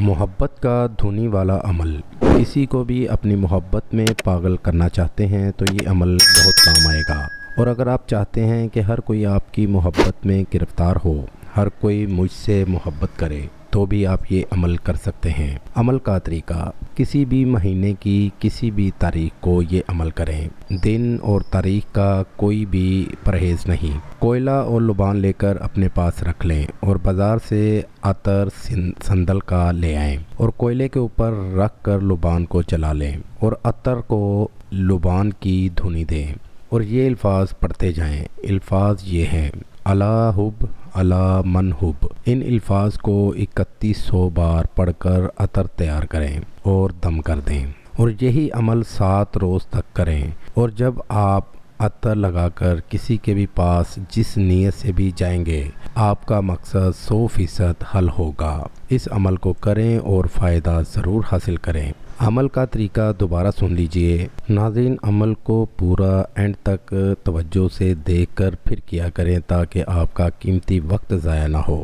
محبت کا دھنی والا عمل۔ کسی کو بھی اپنی محبت میں پاگل کرنا چاہتے ہیں تو یہ عمل بہت کام آئے گا، اور اگر آپ چاہتے ہیں کہ ہر کوئی آپ کی محبت میں گرفتار ہو، ہر کوئی مجھ سے محبت کرے، تو بھی آپ یہ عمل کر سکتے ہیں۔ عمل کا طریقہ: کسی بھی مہینے کی کسی بھی تاریخ کو یہ عمل کریں۔ دن اور تاریخ کا کوئی بھی پرہیز نہیں۔ کوئلہ اور لبان لے کر اپنے پاس رکھ لیں اور بازار سے عطر سندل کا لے آئیں اور کوئلے کے اوپر رکھ کر لبان کو جلا لیں اور عطر کو لبان کی دھنی دیں اور یہ الفاظ پڑھتے جائیں۔ الفاظ یہ ہیں: اللہ حب اللہ من حب۔ ان الفاظ کو 3100 بار پڑھ کر عطر تیار کریں اور دم کر دیں، اور یہی عمل 7 روز تک کریں، اور جب آپ عطر لگا کر کسی کے بھی پاس جس نیت سے بھی جائیں گے، آپ کا مقصد 100% حل ہوگا۔ اس عمل کو کریں اور فائدہ ضرور حاصل کریں۔ عمل کا طریقہ دوبارہ سن لیجئے۔ ناظرین، عمل کو پورا اینڈ تک توجہ سے دیکھ کر پھر کیا کریں تاکہ آپ کا قیمتی وقت ضائع نہ ہو۔